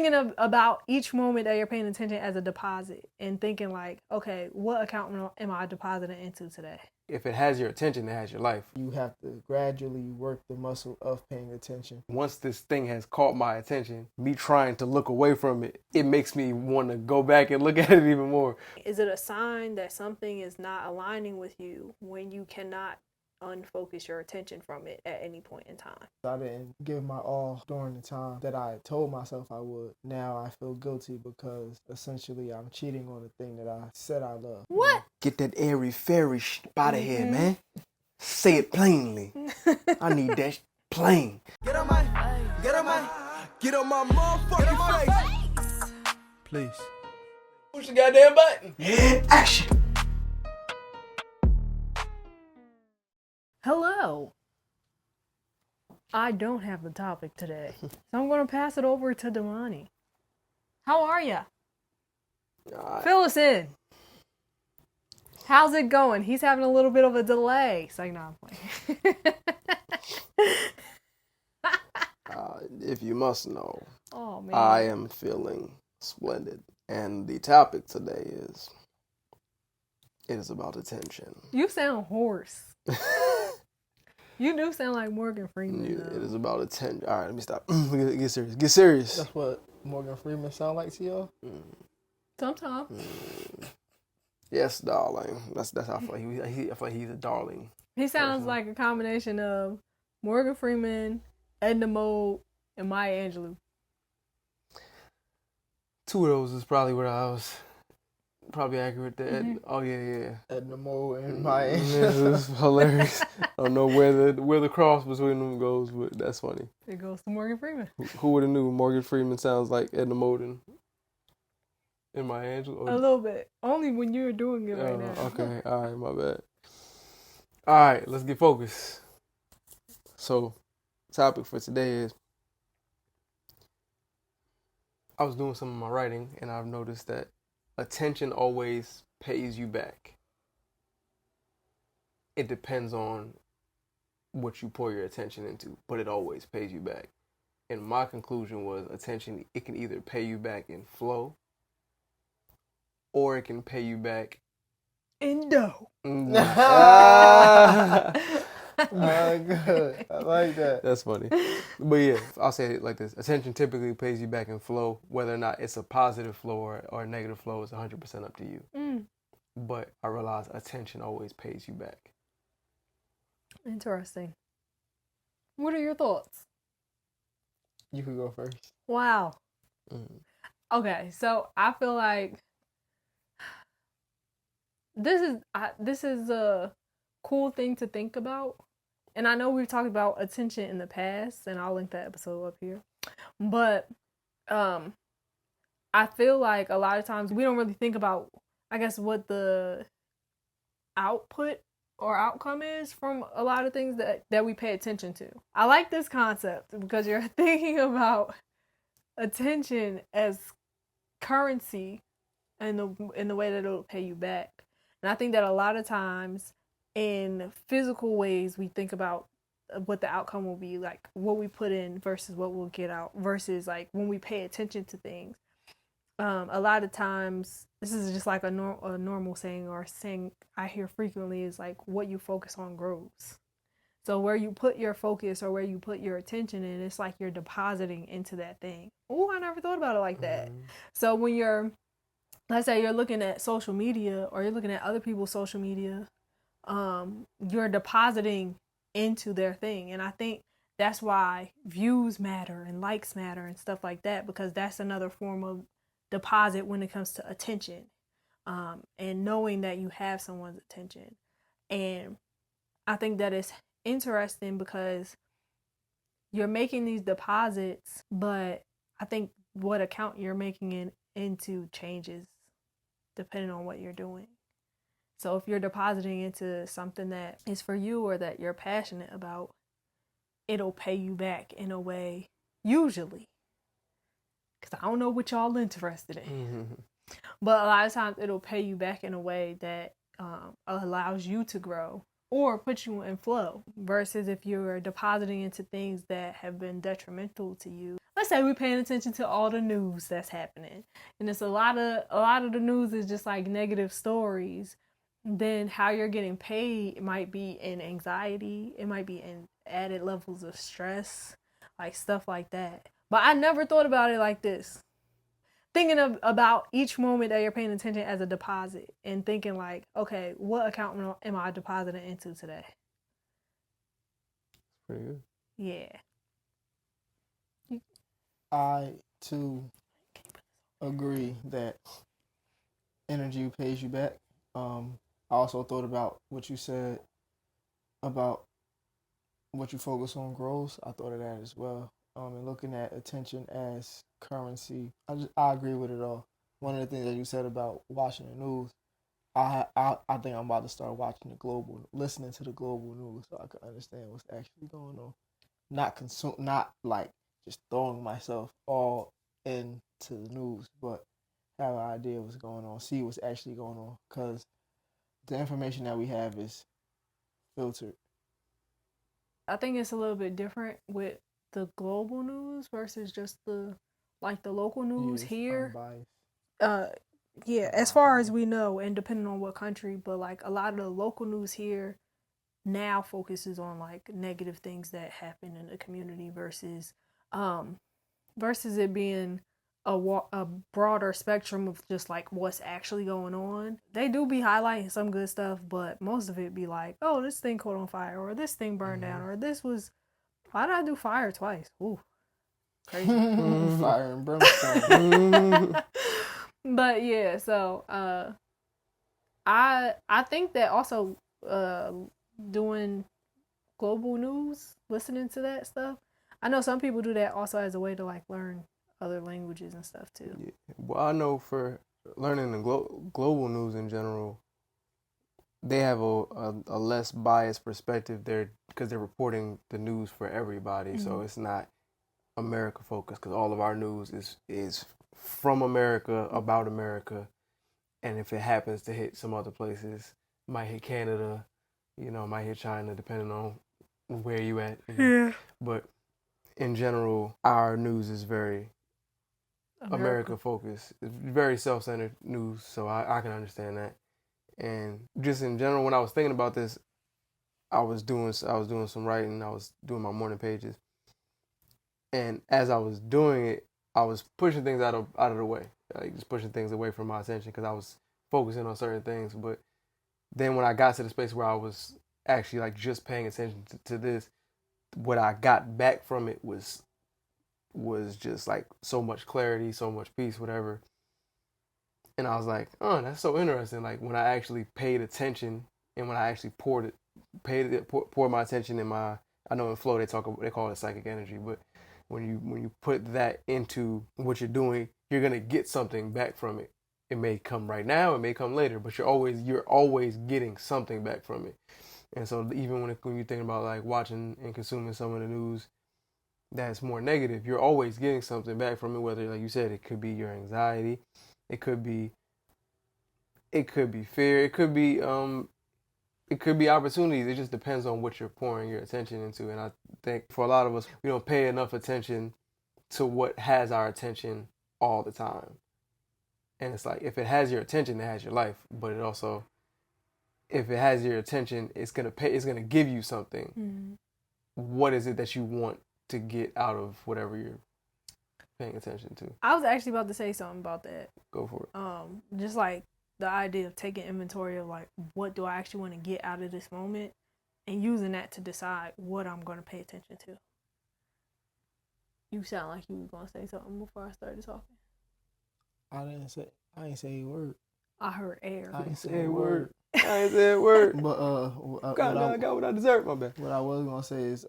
thinking about each moment that you're paying attention as a deposit and thinking like, okay, what account am I depositing into today? If it has your attention, it has your life. You have to gradually work the muscle of paying attention. Once this thing has caught my attention, me trying to look away from it, it makes me want to go back and look at it even more. Is it a sign that something is not aligning with you when you cannot unfocus your attention from it at any point in time? I didn't give my all during the time that I told myself I would. Now I feel guilty because essentially I'm cheating on the thing that I said I love. What? Get that airy fairy out of here, man. Say it plainly. I need that plain. Get on my motherfucking face. Please. Push the goddamn button. Action. Hello. I don't have the topic today, so I'm going to pass it over to Damani. How are ya? Fill us in. How's it going? He's having a little bit of a delay. It's like, no, I'm playing. If you must know, Oh, man. I am feeling splendid. And the topic today is, it is about attention. You sound hoarse. You do sound like Morgan Freeman. It is about attention. All right, let me stop. Get serious. Get serious. That's what Morgan Freeman sound like to y'all? Sometimes. Yes, darling. That's how I feel. I feel like he's a darling. He sounds like a combination of Morgan Freeman, Edna Mode, and Maya Angelou. Two of those is probably what I was probably accurate there. Mm-hmm. Oh yeah. Edna Mode and Maya. It's hilarious. I don't know where the cross between them goes, but that's funny. It goes to Morgan Freeman. Who would have knew Morgan Freeman sounds like Edna Mode and Maya Angelou? A little bit. Only when you're doing it right now. Okay, all right, my bad. All right, let's get focused. So, topic for today is, I was doing some of my writing, and I've noticed that attention always pays you back. It depends on what you pour your attention into, but it always pays you back. And my conclusion was attention, it can either pay you back in flow, or it can pay you back in dough. Good. I like that. That's funny. But yeah, I'll say it like this. Attention typically pays you back in flow. Whether or not it's a positive flow or a negative flow is 100% up to you. But I realize attention always pays you back. Interesting. What are your thoughts? You can go first. Wow. Okay, so I feel like this is a cool thing to think about. And I know we've talked about attention in the past, and I'll link that episode up here. But I feel like a lot of times we don't really think about, I guess, what the output or outcome is from a lot of things that we pay attention to. I like this concept because you're thinking about attention as currency and in the way that it'll pay you back. And I think that a lot of times in physical ways, we think about what the outcome will be, like what we put in versus what we'll get out, versus like when we pay attention to things. A lot of times, this is just like a normal saying, or saying I hear frequently, is like what you focus on grows. So where you put your focus or where you put your attention in, it's like you're depositing into that thing. Oh, I never thought about it like that. So when let's say you're looking at social media or you're looking at other people's social media, you're depositing into their thing. And I think that's why views matter and likes matter and stuff like that, because that's another form of deposit when it comes to attention, and knowing that you have someone's attention. And I think that is interesting because you're making these deposits, but I think what account you're making it into changes depending on what you're doing. So if you're depositing into something that is for you or that you're passionate about, it'll pay you back in a way, usually. Because I don't know what y'all interested in. But a lot of times it'll pay you back in a way that allows you to grow or put you in flow. Versus if you're depositing into things that have been detrimental to you, let's say we're paying attention to all the news that's happening, and it's a lot of the news is just like negative stories, then how you're getting paid might be in anxiety, it might be in added levels of stress, like stuff like that. But I never thought about it like this. Thinking about each moment that you're paying attention as a deposit and thinking like, okay, what account am I depositing into today? Pretty good. Yeah. I too agree that energy pays you back. I also thought about what you said about what you focus on grows. I thought of that as well. And looking at attention as currency, I agree with it all. One of the things that you said about watching the news, I think I'm about to start watching listening to the global news, so I can understand what's actually going on. Not like just throwing myself all into the news, but have an idea what's going on, see what's actually going on, because the information that we have is filtered. I think it's a little bit different with the global news versus just the local news Yes, here. unbiased. Yeah, as far as we know, and depending on what country, but like a lot of the local news here now focuses on like negative things that happen in the community versus it being a broader spectrum of just like what's actually going on. They do be highlighting some good stuff, but most of it be like, oh, this thing caught on fire, or this thing burned down, or this was, why did I do fire twice? Ooh, crazy. Fire and brimstone. But yeah, so I think that also doing global news, listening to that stuff. I know some people do that also as a way to like learn other languages and stuff too. Yeah. Well, I know for learning the global news in general, they have a less biased perspective there because they're reporting the news for everybody. Mm-hmm. So it's not America focused, because all of our news is from America, about America, and if it happens to hit some other places, it might hit Canada, might hit China, depending on where you at. Yeah. But in general, our news is very America focused. It's very self-centered news, so I can understand that. And just in general, when I was thinking about this, I was doing some writing. I was doing my morning pages, and as I was doing it, I was pushing things out of the way, like just pushing things away from my attention because I was focusing on certain things. But then when I got to the space where I was actually like just paying attention to this, what I got back from it was just like so much clarity, so much peace, whatever. And I was like, oh, that's so interesting. Like when I actually paid attention and when I actually poured my attention in I know in flow they call it psychic energy, but when you put that into what you're doing, you're gonna get something back from it. It may come right now, it may come later, but you're always getting something back from it. And so even when you're thinking about like watching and consuming some of the news that's more negative, you're always getting something back from it. Whether, like you said, it could be your anxiety, it could be fear, it could be opportunities. It just depends on what you're pouring your attention into. And I think for a lot of us, we don't pay enough attention to what has our attention all the time. And it's like, if it has your attention, it has your life. But it also, if it has your attention, it's gonna give you something. Mm-hmm. What is it that you want to get out of whatever you're paying attention to? I was actually about to say something about that. Go for it. Just like the idea of taking inventory of like, what do I actually want to get out of this moment, and using that to decide what I'm going to pay attention to. You sound like you were going to say something before I started talking. I ain't say a word. I heard air. I ain't say a word. I ain't say a word. But I got what I deserve. My bad. What I was gonna say is,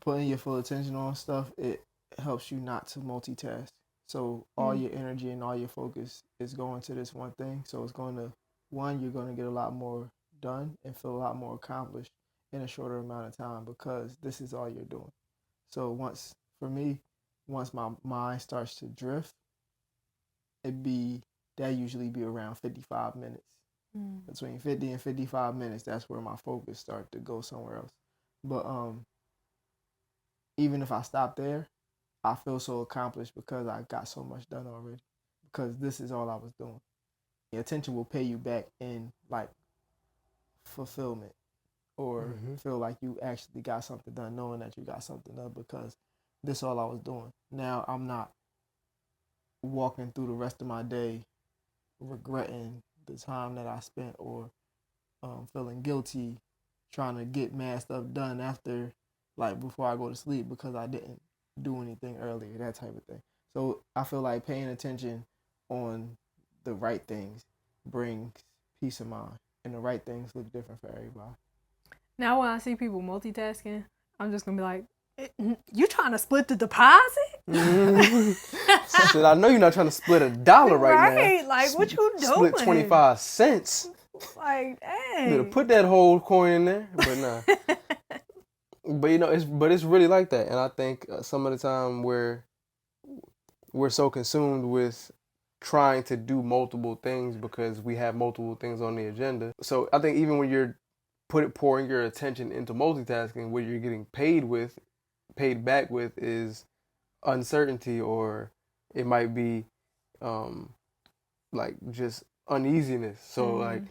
putting your full attention on stuff, it helps you not to multitask. So all your energy and all your focus is going to this one thing. So it's going to, you're going to get a lot more done and feel a lot more accomplished in a shorter amount of time because this is all you're doing. So once my mind starts to drift, that usually be around 55 minutes. Between 50 and 55 minutes, that's where my focus starts to go somewhere else. But even if I stop there, I feel so accomplished because I got so much done already. Because this is all I was doing. The attention will pay you back in like fulfillment, or feel like you actually got something done, knowing that you got something done because this is all I was doing. Now I'm not walking through the rest of my day regretting the time that I spent, or feeling guilty trying to get mad stuff done after, like before I go to sleep because I didn't do anything earlier, that type of thing. So I feel like paying attention on the right things brings peace of mind, and the right things look different for everybody. Now when I see people multitasking, I'm just gonna be like, you trying to split the deposit? Shit, I know you're not trying to split $1 right now. Like, what you doing? Split 25 cents. Like, dang. Better put that whole coin in there, but nah. But it's really like that, and I think some of the time we're so consumed with trying to do multiple things because we have multiple things on the agenda. So I think even when you're pouring your attention into multitasking, what you're getting paid back with is uncertainty, or it might be like just uneasiness. So like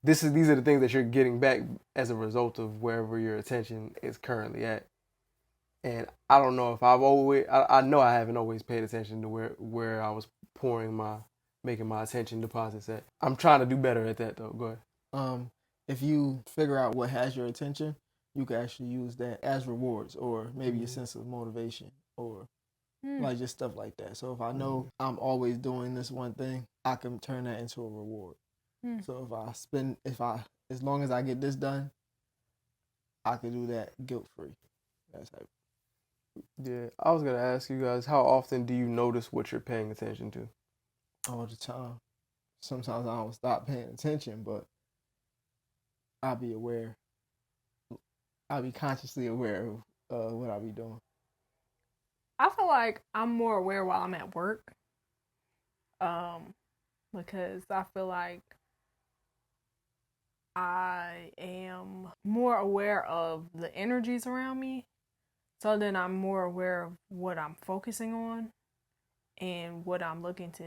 these are the things that you're getting back as a result of wherever your attention is currently at. And I don't know if I know I haven't always paid attention to where I was making my attention deposits at. I'm trying to do better at that though. Go ahead. If you figure out what has your attention, you can actually use that as rewards, or maybe a sense of motivation, or like just stuff like that. So if I know I'm always doing this one thing, I can turn that into a reward. So as long as I get this done, I can do that guilt free. That's how. Yeah, I was gonna ask you guys, how often do you notice what you're paying attention to? All the time. Sometimes I don't stop paying attention, but I'll be aware. I'll be consciously aware of what I'll be doing. I feel like I'm more aware while I'm at work. Because I feel like I am more aware of the energies around me. So then I'm more aware of what I'm focusing on and what I'm looking to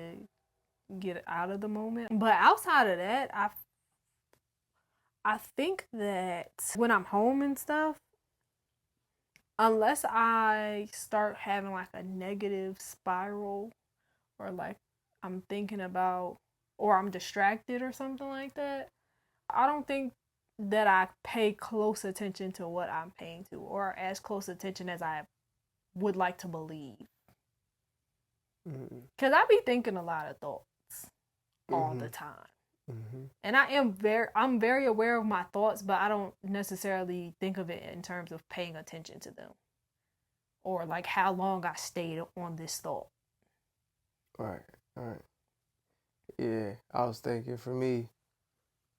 get out of the moment. But outside of that, I think that when I'm home and stuff, unless I start having like a negative spiral, or like I'm thinking about, or I'm distracted or something like that, I don't think that I pay close attention to what I'm paying to, or as close attention as I would like to believe. Because I be thinking a lot of thoughts all the time. And I'm very aware of my thoughts, but I don't necessarily think of it in terms of paying attention to them, or like how long I stayed on this thought. All right. Yeah, I was thinking for me,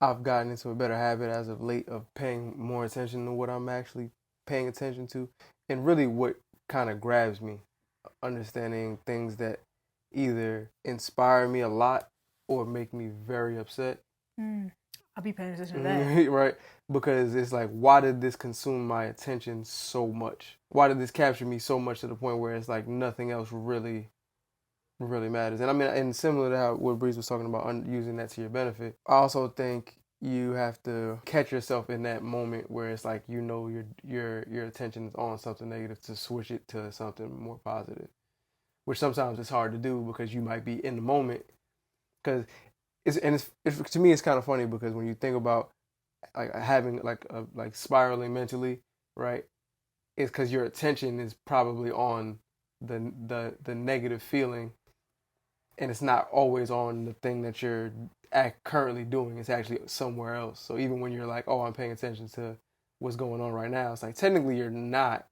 I've gotten into a better habit as of late of paying more attention to what I'm actually paying attention to, and really what kind of grabs me, understanding things that either inspire me a lot or make me very upset. I'll be paying attention to that. Right? Because it's like, why did this consume my attention so much? Why did this capture me so much to the point where it's like nothing else really matters? And I mean, and similar to how what Breeze was talking about, using that to your benefit, I also think you have to catch yourself in that moment where it's like, you know, your attention is on something negative, to switch it to something more positive, which sometimes it's hard to do because you might be in the moment. Because it's to me, it's kind of funny because when you think about like having like spiraling mentally, right? It's because your attention is probably on the negative feeling, and it's not always on the thing that you're currently doing. It's actually somewhere else. So even when you're like, oh, I'm paying attention to what's going on right now, it's like technically you're not.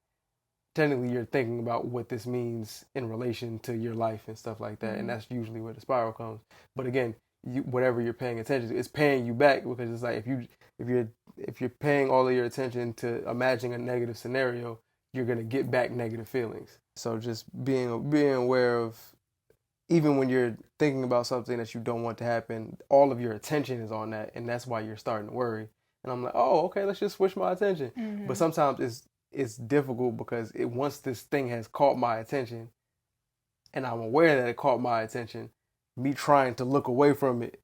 Technically you're thinking about what this means in relation to your life and stuff like that, and that's usually where the spiral comes. But again, whatever you're paying attention to, it's paying you back, because it's like if you're paying all of your attention to imagining a negative scenario, you're gonna get back negative feelings. So just being aware of, even when you're thinking about something that you don't want to happen, all of your attention is on that, and that's why you're starting to worry. And I'm like, oh, okay, let's just switch my attention. But sometimes it's difficult because once this thing has caught my attention, and I'm aware that it caught my attention, me trying to look away from it,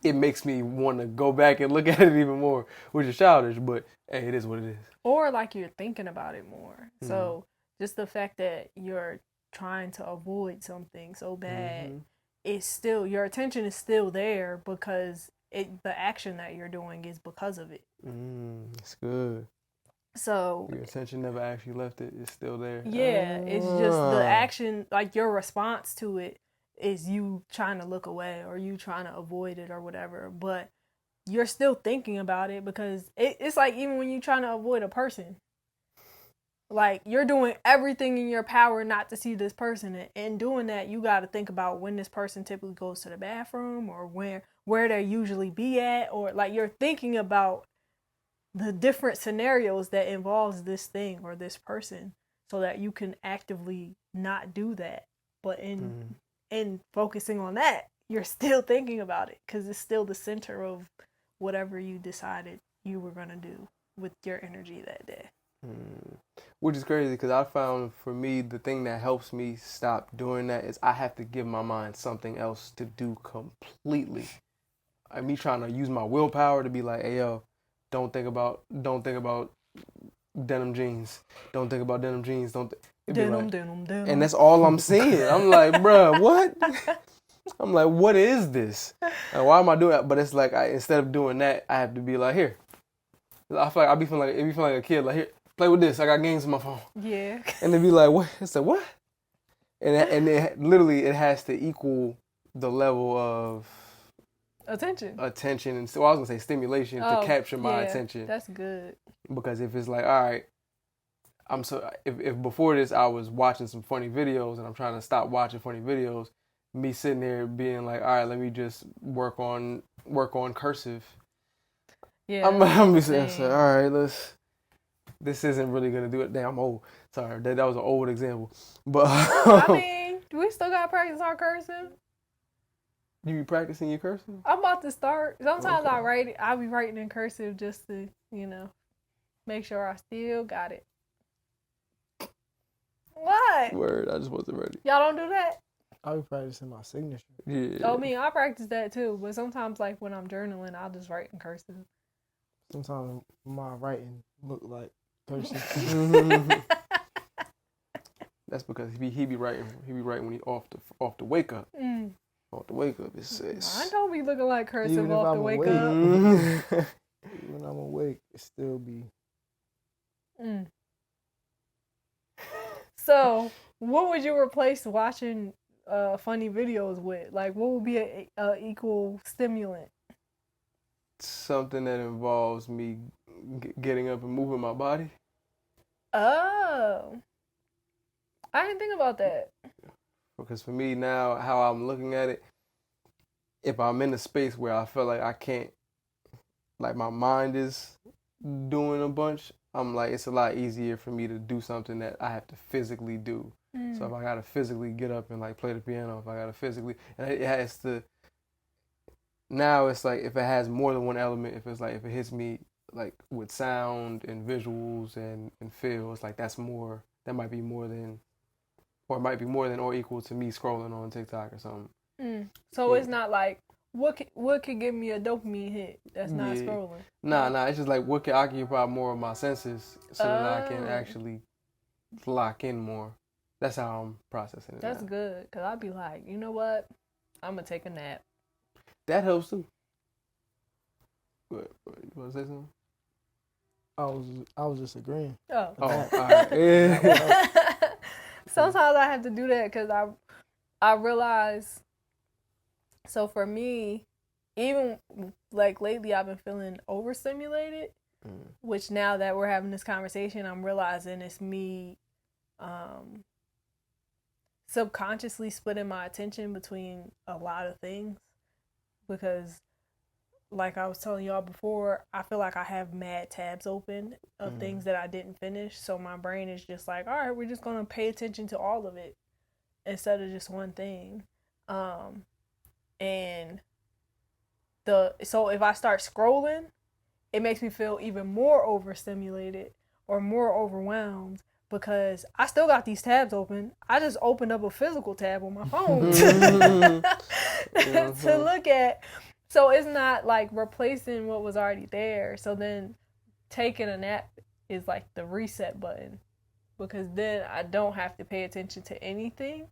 it makes me want to go back and look at it even more, which is childish, but hey, it is what it is. Or like you're thinking about it more. So just the fact that you're trying to avoid something so bad, it's still, your attention is still there because the action that you're doing is because of it. It's good. So your attention never actually left it. It's still there. Yeah, it's just the action, like your response to it is you trying to look away or you trying to avoid it or whatever. But you're still thinking about it because it's like even when you're trying to avoid a person, like you're doing everything in your power not to see this person. And in doing that, you got to think about when this person typically goes to the bathroom or where they usually be at, or like you're thinking about the different scenarios that involves this thing or this person so that you can actively not do that. But in focusing on that, you're still thinking about it because it's still the center of whatever you decided you were going to do with your energy that day. Which is crazy because I found for me, the thing that helps me stop doing that is I have to give my mind something else to do completely. Me trying to use my willpower to be like, hey, yo, don't think about denim jeans. Don't think about denim jeans. Denim. And that's all I'm seeing. I'm like, bruh, what? I'm like, what is this? And why am I doing that? But it's like, instead of doing that, I have to be like, here. I feel like it be feeling like a kid. Like, here, play with this. I got games on my phone. Yeah. And they be like, what? It's like, what? And it literally, it has to equal the level of attention, and so I was gonna say stimulation to capture my attention. That's good. Because if it's like, all right, if before this I was watching some funny videos and I'm trying to stop watching funny videos, me sitting there being like, all right, let me just work on cursive. Yeah, I'm be saying, all right, this isn't really gonna do it. Damn, I'm old. Sorry, that was an old example, but I mean, we still gotta practice our cursive. You be practicing your cursive? I'm about to start. Sometimes I'll be writing in cursive just to, make sure I still got it. What? Word, I just wasn't ready. Y'all don't do that? I'll be practicing my signature. Yeah. Oh, I practice that too, but sometimes like when I'm journaling, I'll just write in cursive. Sometimes my writing look like cursive. That's because he be writing when he off the wake up. Off the wake up, it says. Mine don't be looking like cursive off the wake up. When I'm awake, it still be. So, what would you replace watching funny videos with? Like, what would be a equal stimulant? Something that involves me getting up and moving my body. Oh, I didn't think about that. Because for me now, how I'm looking at it, if I'm in a space where I feel like I can't, like my mind is doing a bunch, I'm like, it's a lot easier for me to do something that I have to physically do. So if I got to physically get up and like play the piano, if I got to physically, and it has to, now it's like if it has more than one element, if it hits me like with sound and visuals and feel, it's like that might be more than, or it might be more than or equal to me scrolling on TikTok or something. So it's not like, what could give me a dopamine hit that's not scrolling? Nah, it's just like what can occupy more of my senses so that I can actually lock in more. That's how I'm processing it. That's good, because I'd be like, you know what? I'm going to take a nap. That helps too. What, you want to say something? I was just agreeing. Oh. All right. Yeah. Sometimes I have to do that because I realize, so for me, even like lately I've been feeling overstimulated, which now that we're having this conversation, I'm realizing it's me subconsciously splitting my attention between a lot of things, because like I was telling y'all before, I feel like I have mad tabs open of things that I didn't finish. So my brain is just like, all right, we're just going to pay attention to all of it instead of just one thing. And so if I start scrolling, it makes me feel even more overstimulated or more overwhelmed because I still got these tabs open. I just opened up a physical tab on my phone to look at. So it's not like replacing what was already there. So then taking a nap is like the reset button, because then I don't have to pay attention to anything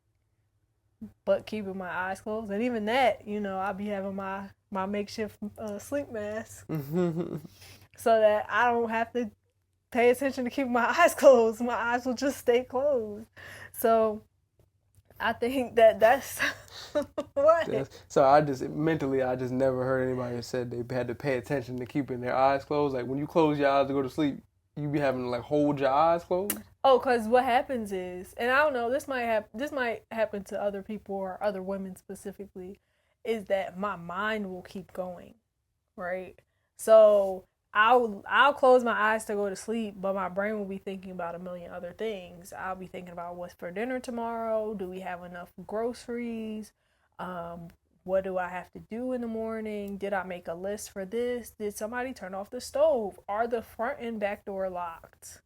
but keeping my eyes closed. And even that, you know, I'll be having my makeshift sleep mask so that I don't have to pay attention to keep my eyes closed. My eyes will just stay closed. So I think that's what. So I just never heard anybody that said they had to pay attention to keeping their eyes closed. Like when you close your eyes to go to sleep, you be having to like hold your eyes closed. Oh, because what happens is, and I don't know, this might happen to other people or other women specifically, is that my mind will keep going, right? So I'll close my eyes to go to sleep, but my brain will be thinking about a million other things. I'll be thinking about what's for dinner tomorrow. Do we have enough groceries? What do I have to do in the morning? Did I make a list for this? Did somebody turn off the stove? Are the front and back door locked?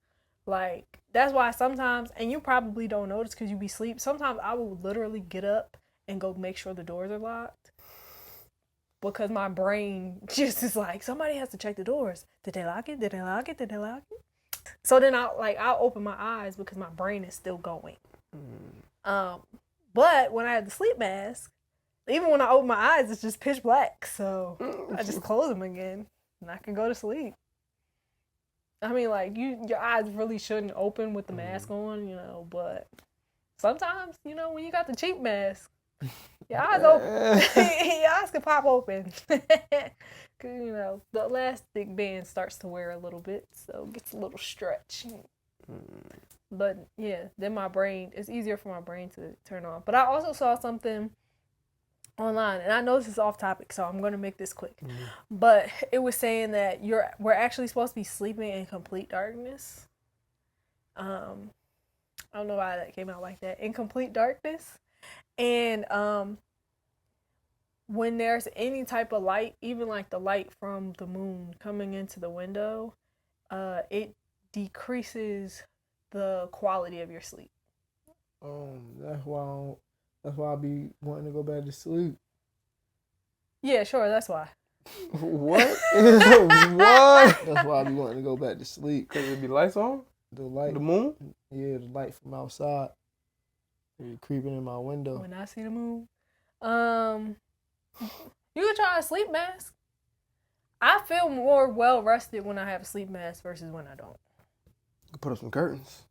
Like, that's why sometimes, and you probably don't notice because you be asleep, sometimes I will literally get up and go make sure the doors are locked. Because my brain just is like, somebody has to check the doors. Did they lock it? Did they lock it? Did they lock it? So then I'll open my eyes because my brain is still going. But when I have the sleep mask, even when I open my eyes, it's just pitch black. So I just close them again and I can go to sleep. I mean, like, your eyes really shouldn't open with the mask on, you know, but sometimes, you know, when you got the cheap mask, your eyes open. Your eyes can pop open. Because, you know, the elastic band starts to wear a little bit, so it gets a little stretch. But, yeah, then it's easier for my brain to turn on. But I also saw something online, and I know this is off topic, so I'm going to make this quick. But it was saying that we're actually supposed to be sleeping in complete darkness. I don't know why that came out like that. In complete darkness. And when there's any type of light, even like the light from the moon coming into the window, it decreases the quality of your sleep. That's why I be wanting to go back to sleep. Yeah, sure, that's why. What? What? That's why I be wanting to go back to sleep. Because it be lights on? The light. The moon? Yeah, the light from outside. It creeping in my window. When I see the moon. You can try a sleep mask. I feel more well rested when I have a sleep mask versus when I don't. You put up some curtains.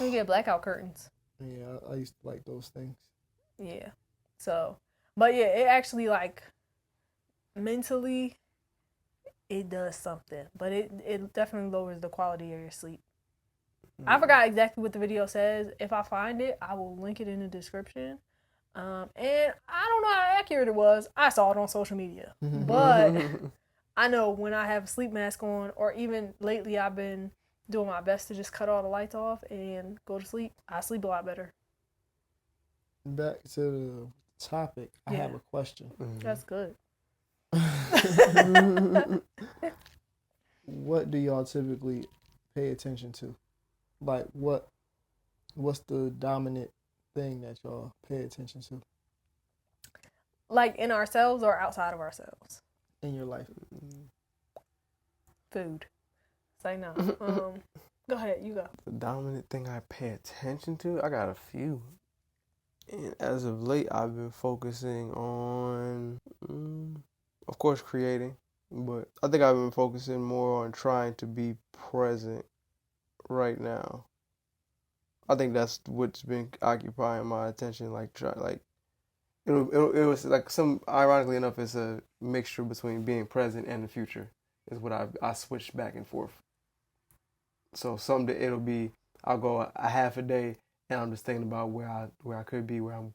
You get blackout curtains. Yeah, I used to like those things. Yeah. So, but yeah, it actually, like, mentally, it does something. But it definitely lowers the quality of your sleep. I forgot exactly what the video says. If I find it, I will link it in the description. And I don't know how accurate it was. I saw it on social media. But I know when I have a sleep mask on, or even lately I've been doing my best to just cut all the lights off and go to sleep, I sleep a lot better. Back to the topic, I have a question. That's good. What do y'all typically pay attention to? Like, what's the dominant thing that y'all pay attention to? Like in ourselves or outside of ourselves? In your life. Food. Say no. Go ahead, you go. The dominant thing I pay attention to? I got a few. And as of late, I've been focusing on, of course, creating. But I think I've been focusing more on trying to be present right now. I think that's what's been occupying my attention. It was like ironically enough, it's a mixture between being present and the future is what I switched back and forth. So someday I'll go a half a day and I'm just thinking about where I could be, where I'm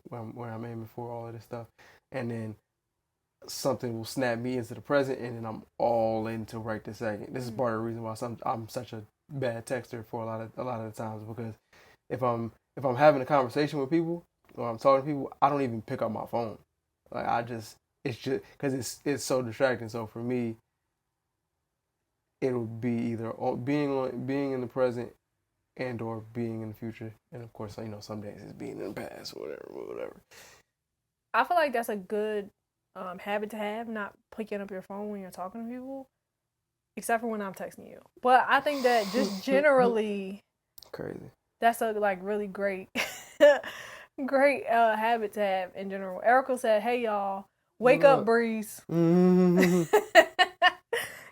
aiming for, all of this stuff, and then something will snap me into the present, and then I'm all into right this second. This is part of the reason why I'm such a bad texter for a lot of the times, because if I'm having a conversation with people or I'm talking to people, I don't even pick up my phone. Like it's just because it's so distracting. So for me, it'll be either being in the present and or being in the future. And of course, some days it's being in the past or whatever. I feel like that's a good habit to have, not picking up your phone when you're talking to people, except for when I'm texting you. But I think that just generally, crazy. That's a really great, great habit to have in general. Erica said, "Hey y'all, wake up, Breeze." Mm-hmm.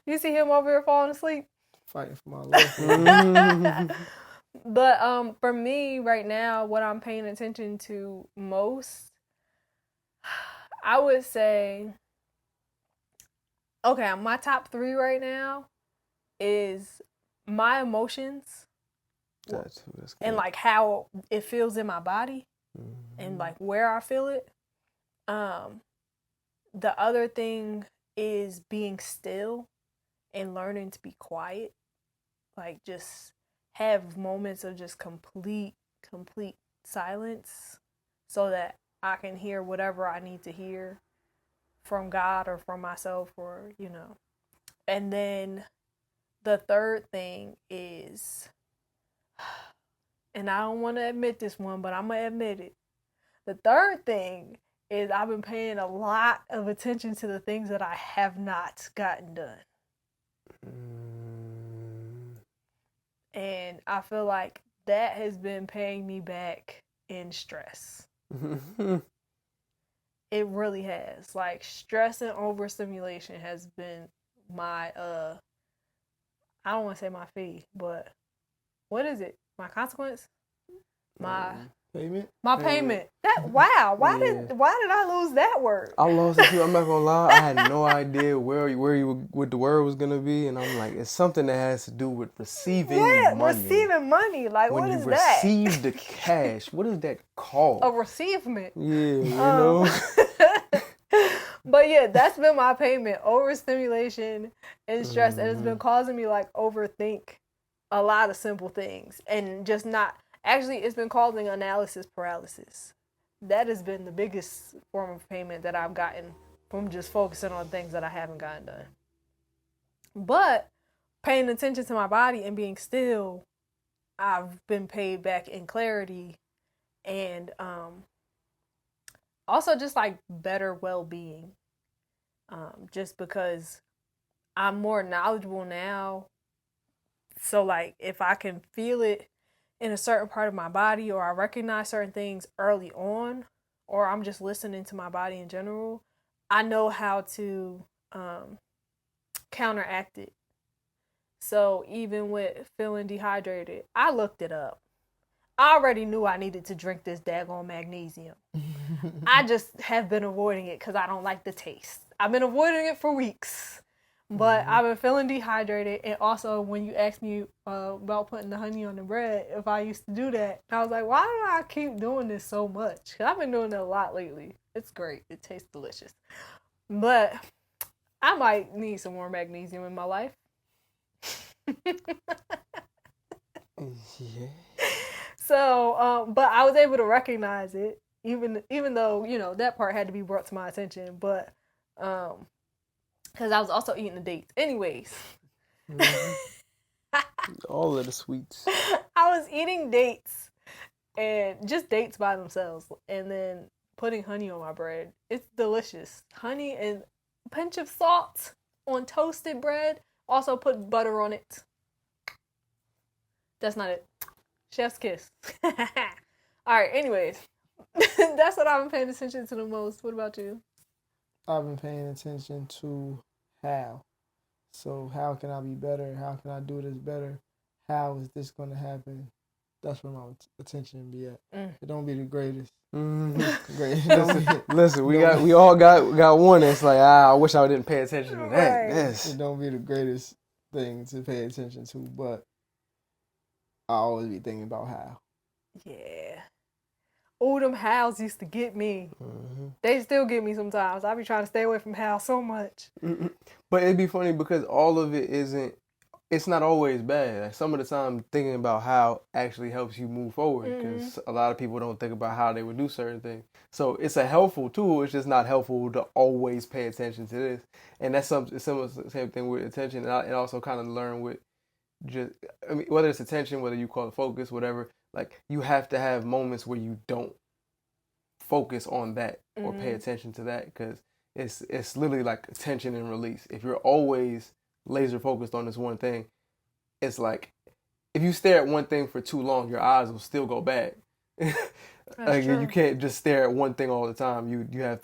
You see him over here falling asleep, fighting for my life. But for me right now, what I'm paying attention to most, I would say, okay, my top 3 right now is my emotions. That's and like how it feels in my body, and like where I feel it. The other thing is being still and learning to be quiet. Like just have moments of just complete silence so that I can hear whatever I need to hear from God or from myself, or And then the third thing is, and I don't want to admit this one, but I'm going to admit it. The third thing is I've been paying a lot of attention to the things that I have not gotten done. And I feel like that has been paying me back in stress. It really has. Like, stress and overstimulation has been my, I don't want to say my fee, but what is it? My consequence? My payment? My payment. That wow. Why did I lose that word? I lost it too. I'm not gonna lie. I had no idea what the word was gonna be, and I'm like, it's something that has to do with receiving money. Receiving money. Like, when what is that? When you receive the cash, what is that called? A receivement. Yeah, But yeah, that's been my payment. Overstimulation and stress, and it's been causing me like overthink a lot of simple things, and just not. Actually, it's been causing analysis paralysis. That has been the biggest form of payment that I've gotten from just focusing on things that I haven't gotten done. But paying attention to my body and being still, I've been paid back in clarity, and also just like better well-being. Just because I'm more knowledgeable now. So like if I can feel it in a certain part of my body, or I recognize certain things early on, or I'm just listening to my body in general, I know how to counteract it. So even with feeling dehydrated, I looked it up. I already knew I needed to drink this daggone magnesium. I just have been avoiding it because I don't like the taste. I've been avoiding it for weeks. But I've been feeling dehydrated. And also, when you asked me about putting the honey on the bread, if I used to do that, I was like, why do I keep doing this so much? Because I've been doing it a lot lately. It's great. It tastes delicious. But I might need some more magnesium in my life. Yeah. So, but I was able to recognize it, even though, that part had to be brought to my attention. But, because I was also eating the dates. Anyways. All of the sweets. I was eating dates, and just dates by themselves, and then putting honey on my bread. It's delicious. Honey and a pinch of salt on toasted bread. Also put butter on it. That's not it. Chef's kiss. All right, anyways. That's what I've been paying attention to the most. What about you? I've been paying attention to how. So how can I be better? How can I do this better? How is this going to happen? That's where my attention be at. It don't be the greatest. Listen, we all got one that's like, I wish I didn't pay attention to that. Right. Yes. It don't be the greatest thing to pay attention to, but I always be thinking about how. Yeah. Oh, them hows used to get me. They still get me sometimes. I be trying to stay away from how so much. But it'd be funny because all of it it's not always bad. Like some of the time thinking about how actually helps you move forward, because a lot of people don't think about how they would do certain things. So it's a helpful tool. It's just not helpful to always pay attention to this. And that's the same thing with attention. And also kind of learn with just, I mean, whether it's attention, whether you call it focus, whatever, like you have to have moments where you don't focus on that or pay attention to that, because it's literally like attention and release. If you're always laser focused on this one thing, it's like if you stare at one thing for too long, your eyes will still go bad. Like you can't just stare at one thing all the time. You have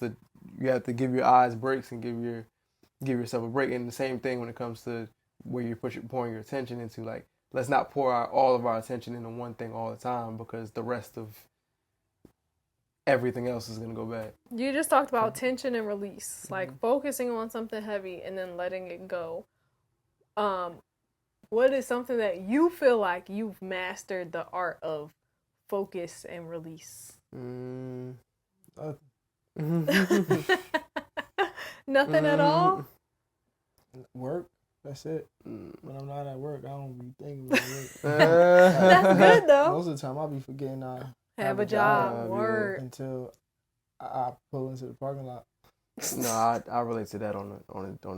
to give your eyes breaks and give yourself a break. And the same thing when it comes to where you're pouring your attention into. Like, let's not pour all of our attention into one thing all the time, because the rest of everything else is gonna go bad. You just talked about tension and release, like focusing on something heavy and then letting it go. What is something that you feel like you've mastered the art of focus and release? Nothing at all? Work. That's it. When I'm not at work, I don't be thinking about work. That's good though. Most of the time, I'll be forgetting I have a job. Word. Until I pull into the parking lot. No, I relate to that on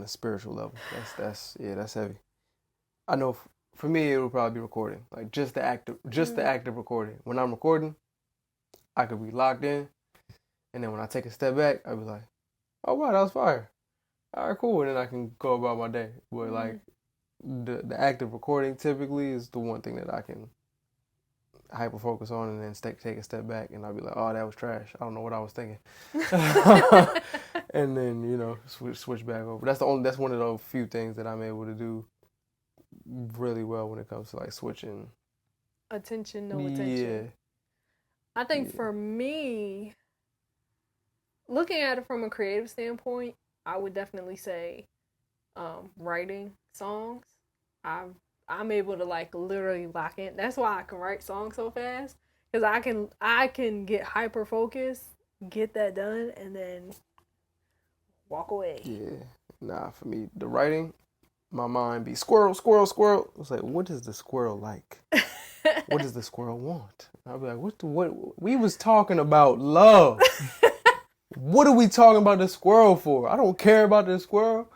a spiritual level. That's heavy. I know for me it would probably be recording, like just the act of recording. When I'm recording, I could be locked in, and then when I take a step back, I'd be like, "Oh wow, that was fire! All right, cool," and then I can go about my day. But like the act of recording typically is the one thing that I can hyper focus on, and then take a step back, and I'll be like, "Oh, that was trash. I don't know what I was thinking," and then switch back over. That's one of those few things that I'm able to do really well when it comes to like switching attention. Yeah. I think for me, looking at it from a creative standpoint, I would definitely say writing songs. I'm able to like literally lock in. That's why I can write songs so fast, because I can get hyper focused, get that done, and then walk away. Yeah. Nah, for me, the writing, my mind be squirrel, squirrel, squirrel. It's like, what is the squirrel like? What does the squirrel want? I'll be like, what? We was talking about love. What are we talking about the squirrel for? I don't care about the squirrel.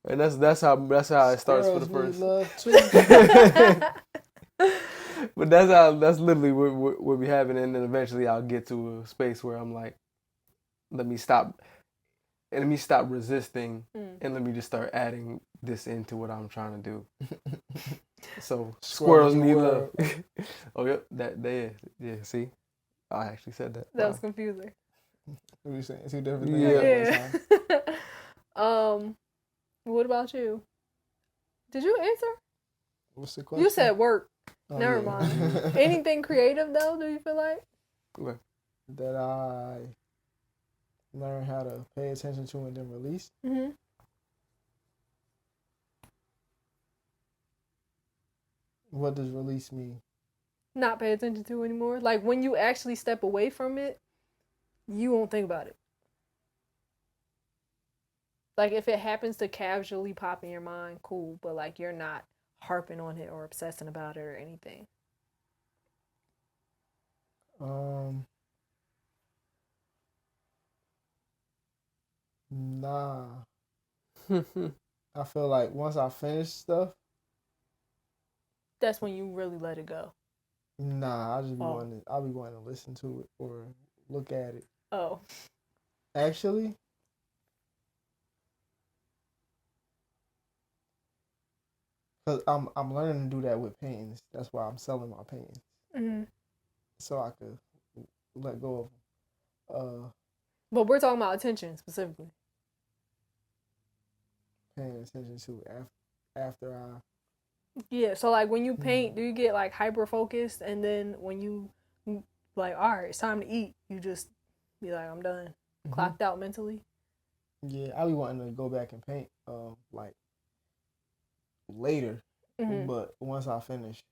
And that's how it starts for the first. Love too. But that's literally what we having, and then eventually I'll get to a space where I'm like, let me stop resisting, and let me just start adding this into what I'm trying to do. So squirrels need love. Oh yep, yeah. See, I actually said that. That was confusing. What are you saying? Two different things. Yeah. What about you? Did you answer? What's the question? You said work. Oh, Never mind. Anything creative though? Do you feel like? Okay. That I learn how to pay attention to and then release. Mm-hmm. What does release mean? Not pay attention to anymore. Like when you actually step away from it, you won't think about it. Like if it happens to casually pop in your mind, cool. But like you're not harping on it or obsessing about it or anything. Nah. I feel like once I finish stuff, that's when you really let it go. Nah, I'll be wanting to listen to it or look at it. Oh. Actually, because I'm learning to do that with paintings. That's why I'm selling my paintings. Mm-hmm. So I could let go of them. But we're talking about attention specifically. Paying attention to it after I. Yeah, so like when you paint, do you get like hyper focused, and then when you like, all right, it's time to eat, you just be like, I'm done, clocked out mentally? Yeah, I be wanting to go back and paint like later, but once I finish,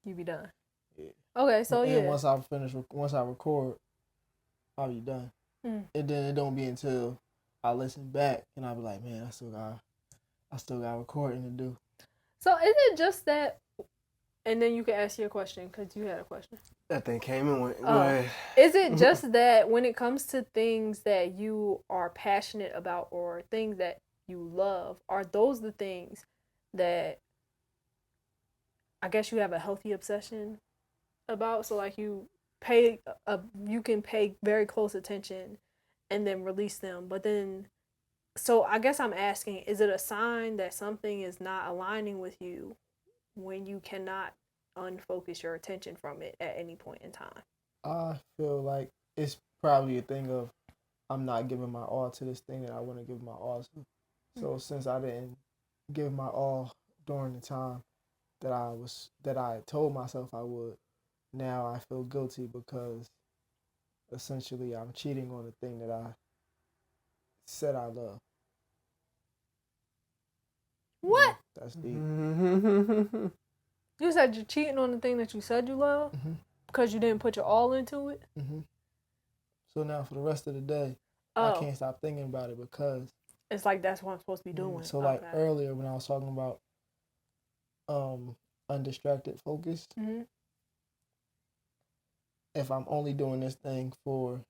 you be done. Yeah. Okay, so and once I record, I'll be done. And then it don't be until I listen back and I'll be like, man, I still got recording to do. So is it just that, and then you can ask your question, because you had a question. That thing came and went. Go ahead. Is it just that when it comes to things that you are passionate about or things that you love, are those the things that I guess you have a healthy obsession about. So like you can pay very close attention and then release them. But then, so I guess I'm asking, is it a sign that something is not aligning with you when you cannot unfocus your attention from it at any point in time? I feel like it's probably a thing of I'm not giving my all to this thing that I want to give my all to. So since I didn't give my all during the time that I told myself I would, now I feel guilty because essentially I'm cheating on the thing that I said I love. What? That's deep. You said you're cheating on the thing that you said you love because you didn't put your all into it? So now for the rest of the day, I can't stop thinking about it because it's like that's what I'm supposed to be doing. So like earlier when I was talking about undistracted focus, if I'm only doing this thing so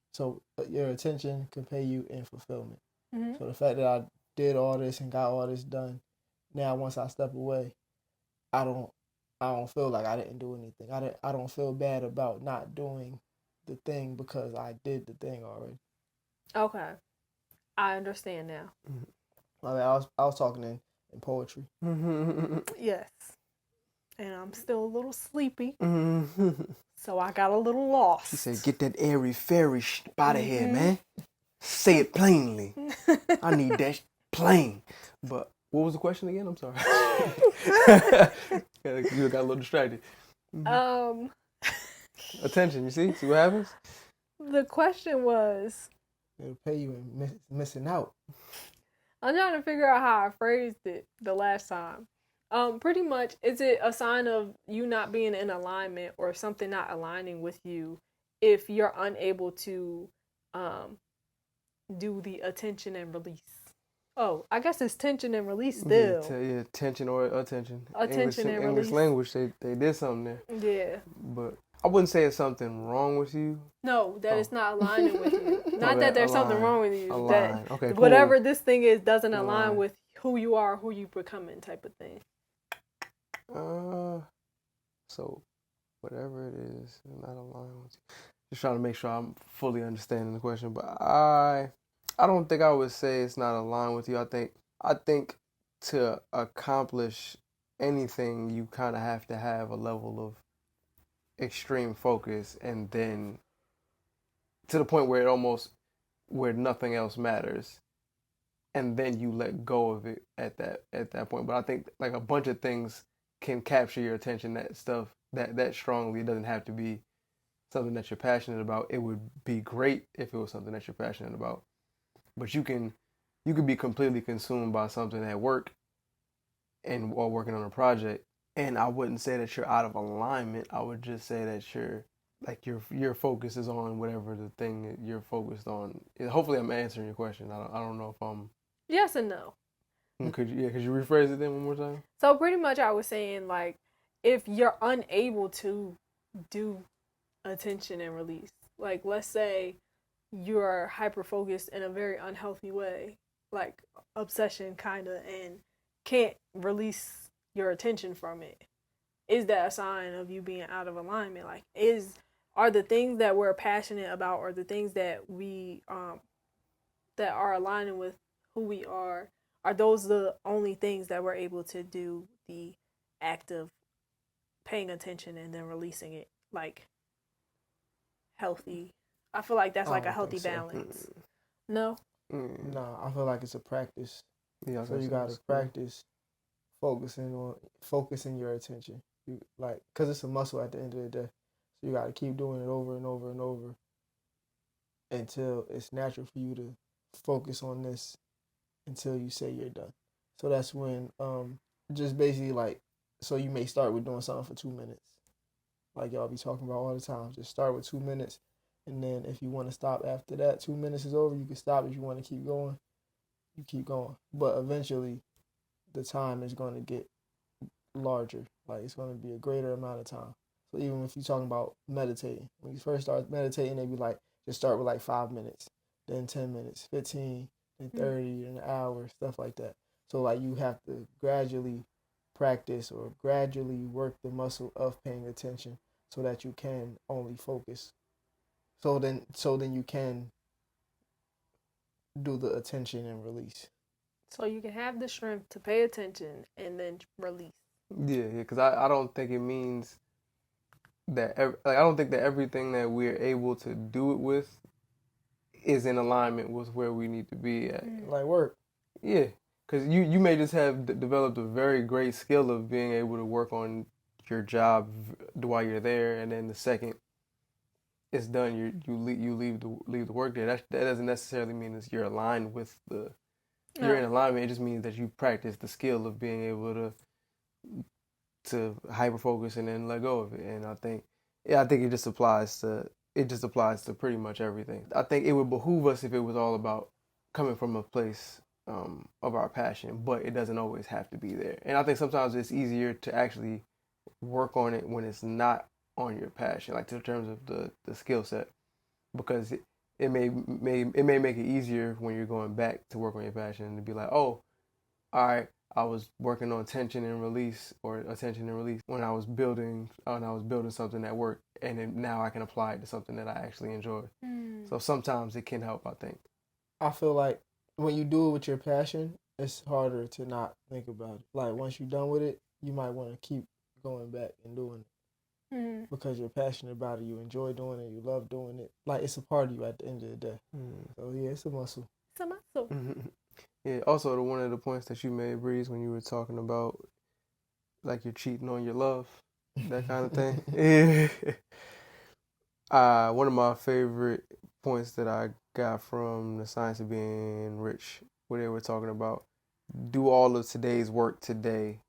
your attention can pay you in fulfillment. So the fact that I did all this and got all this done, now once I step away, I don't feel like I didn't do anything. I don't feel bad about not doing the thing because I did the thing already. Okay, I understand now. I mean, I was talking in poetry. Yes, and I'm still a little sleepy, so I got a little lost. She said, "Get that airy fairy out of here, man. Say it plainly. I need that plain." But what was the question again? I'm sorry. You got a little distracted. Attention, you see? See what happens? The question was... It'll pay you in missing out. I'm trying to figure out how I phrased it the last time. Pretty much, is it a sign of you not being in alignment or something not aligning with you if you're unable to do the attention and release? Oh, I guess it's tension and release still. Yeah, tension or attention. Attention and English release. language, they did something there. Yeah. But I wouldn't say it's something wrong with you. No, that it's not aligning with you. Not that there's something wrong with you. Align. That Okay, cool. whatever this thing is doesn't align with who you are, who you becoming type of thing. So whatever it is, not aligned with you. Just trying to make sure I'm fully understanding the question. But I don't think I would say it's not aligned with you. I think to accomplish anything, you kind of have to have a level of extreme focus, and then to the point where nothing else matters, and then you let go of it at that point. But I think like a bunch of things can capture your attention. That stuff that strongly. It doesn't have to be something that you're passionate about. It would be great if it was something that you're passionate about. But you can be completely consumed by something at work while working on a project. And I wouldn't say that you're out of alignment. I would just say that your focus is on whatever the thing that you're focused on. Hopefully I'm answering your question. I don't know if I'm... Yes and no. Could you rephrase it then one more time? So pretty much I was saying, like, if you're unable to do attention and release, like let's say you're hyper focused in a very unhealthy way, like obsession kind of, and can't release your attention from it, is that a sign of you being out of alignment? Like, are the things that we're passionate about, or the things that we that are aligning with who we are those the only things that we're able to do the act of paying attention and then releasing it, like, healthy? I feel like that's like a healthy balance. No? No, I feel like it's a practice. Yeah, so you gotta practice focusing your attention. You because it's a muscle at the end of the day. So you gotta keep doing it over and over and over until it's natural for you to focus on this until you say you're done. So that's when just basically so you may start with doing something for 2 minutes, like y'all be talking about all the time. Just start with 2 minutes, and then if you want to stop after that 2 minutes is over, you can stop. If you want to keep going, you keep going. But eventually the time is going to get larger. Like, it's going to be a greater amount of time. So even if you're talking about meditating, when you first start meditating, they be like, just start with 5 minutes, then 10 minutes, 15, then 30, then an hour, stuff like that. So you have to gradually practice or gradually work the muscle of paying attention so that you can only focus. So then you can do the attention and release. So you can have the strength to pay attention and then release. Yeah, because I don't think it means that I don't think that everything that we're able to do it with is in alignment with where we need to be at. Like work. Yeah, because you may just have developed a very great skill of being able to work on your job while you're there, and then the second it's done, you leave the work there. That doesn't necessarily mean that you're aligned with you're in alignment. It just means that you practice the skill of being able to hyper focus and then let go of it. And I think it just applies to pretty much everything. I think it would behoove us if it was all about coming from a place of our passion, but it doesn't always have to be there. And I think sometimes it's easier to actually work on it when it's not on your passion, like in terms of the skill set, because it may make it easier when you're going back to work on your passion to be like, oh, all right, I was working on attention and release when I was building something at work, and then now I can apply it to something that I actually enjoy. So sometimes it can help, I think. I feel like when you do it with your passion, it's harder to not think about it. Like once you're done with it, you might want to keep going back and doing it. Because you're passionate about it, you enjoy doing it, you love doing it. Like it's a part of you at the end of the day. So yeah, it's a muscle. It's a muscle. Yeah. Also, one of the points that you made, Breeze, when you were talking about like you're cheating on your love, that kind of thing. Yeah. One of my favorite points that I got from The Science of Being Rich, where they were talking about do all of today's work today,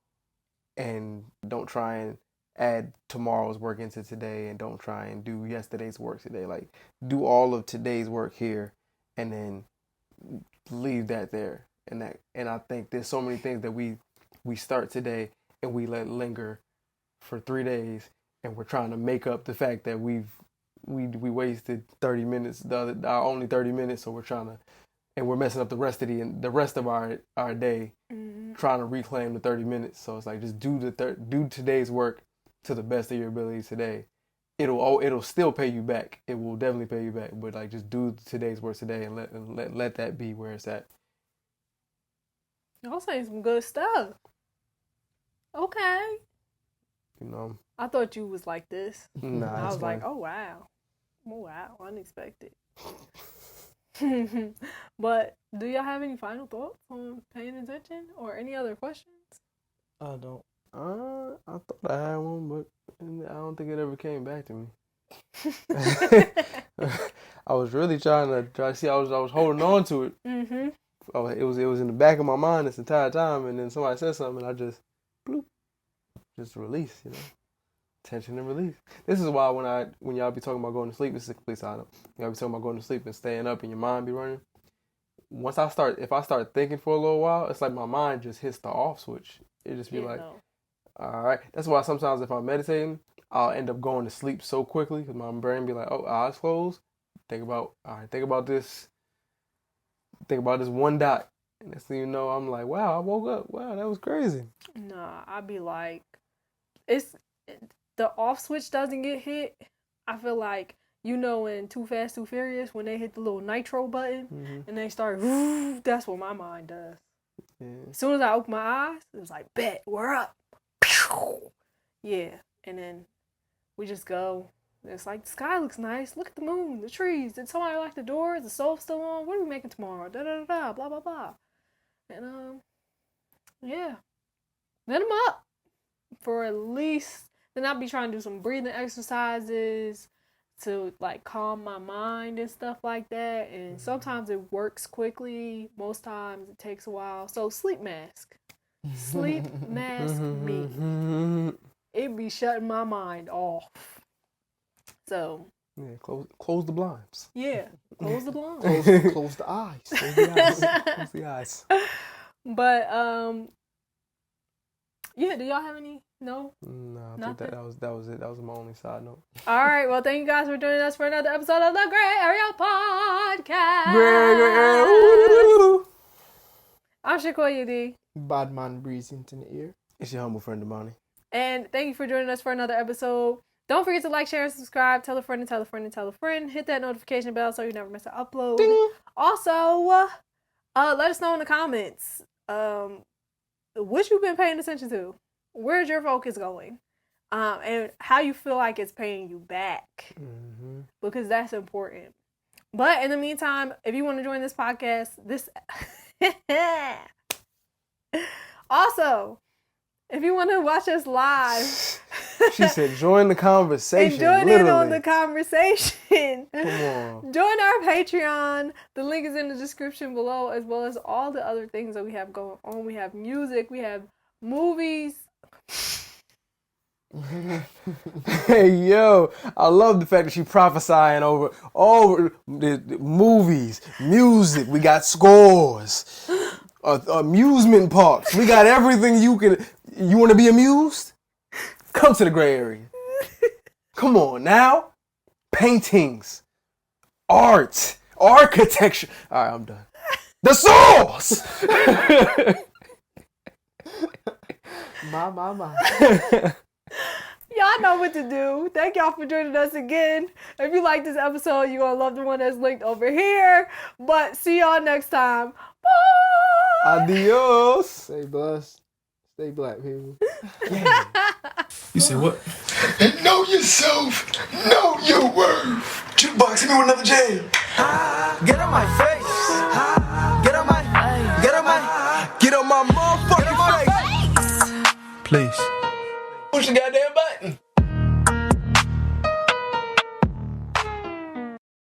and don't try and add tomorrow's work into today, and don't try and do yesterday's work today. Like do all of today's work here and then leave that there. And I think there's so many things that we start today and we let linger for 3 days, and we're trying to make up the fact that we wasted 30 minutes, our only 30 minutes, so we're messing up the rest of our day trying to reclaim the 30 minutes. So it's like just do today's work to the best of your ability today. It'll still pay you back. It will definitely pay you back. But like just do today's work today and let that be where it's at. Y'all saying some good stuff. Okay. You know. I thought you was like this. Nah, I was fine. like, oh wow, unexpected. But do y'all have any final thoughts on paying attention or any other questions? I don't. I thought I had one, but I don't think it ever came back to me. I was really trying to see. I was holding on to it. It was in the back of my mind this entire time, and then somebody said something, and I just release, tension and release. This is why when y'all be talking about going to sleep, this is a complete side note. Y'all be talking about going to sleep and staying up, and your mind be running. If I start thinking for a little while, it's like my mind just hits the off switch. It just be like. No. All right. That's why sometimes if I'm meditating, I'll end up going to sleep so quickly because my brain be like, "Oh, eyes closed. Think about this. Think about this one dot." And next thing you know, I'm like, "Wow, I woke up. Wow, that was crazy." Nah, I'd be like, the off switch doesn't get hit. I feel like in Too Fast, Too Furious when they hit the little nitro button and they start. That's what my mind does. Yeah. As soon as I open my eyes, it was like, "Bet, we're up." Yeah, and then we just go. It's like the sky looks nice. Look at the moon, the trees. Did somebody lock the door? Is the stove still on? What are we making tomorrow? Da da da da. Blah blah blah. And yeah. Then I'm up for at least. Then I'll be trying to do some breathing exercises to like calm my mind and stuff like that. And sometimes it works quickly. Most times it takes a while. So sleep mask. Sleep mask me. It be shutting my mind off. So yeah, close the blinds. Yeah, close the blinds. Close the eyes. Close the eyes. Close the eyes. But yeah. Do y'all have any? No. No, I think that was it. That was my only side note. All right. Well, thank you guys for joining us for another episode of the Grae Area Podcast. Grae Area. I'm Shakoya D. Bad man breeze into the ear. It's your humble friend, Damani. And thank you for joining us for another episode. Don't forget to like, share, and subscribe. Tell a friend and tell a friend and tell a friend. Hit that notification bell so you never miss an upload. Ding. Also, let us know in the comments what you've been paying attention to. Where's your focus going? And how you feel like it's paying you back. Mm-hmm. Because that's important. But in the meantime, if you want to join this podcast, also, if you want to watch us live, she said, join the conversation. And join in on the conversation. Come on. Join our Patreon. The link is in the description below, as well as all the other things that we have going on. We have music, we have movies. Hey, yo, I love the fact that she prophesying over the movies, music. We got scores, amusement parks. We got everything you can. You want to be amused? Come to the Grae Area. Come on now. Paintings, art, architecture. All right, I'm done. The source. My. Y'all know what to do. Thank y'all for joining us again. If you like this episode, you're going to love the one that's linked over here. But see y'all next time. Bye. Adios. Stay blessed. Stay black, people. Yeah. You say what? Know yourself. Know your worth. Jukebox, hit me with another jam. Get on my face. Get on my motherfucking face. Please. Push the goddamn button.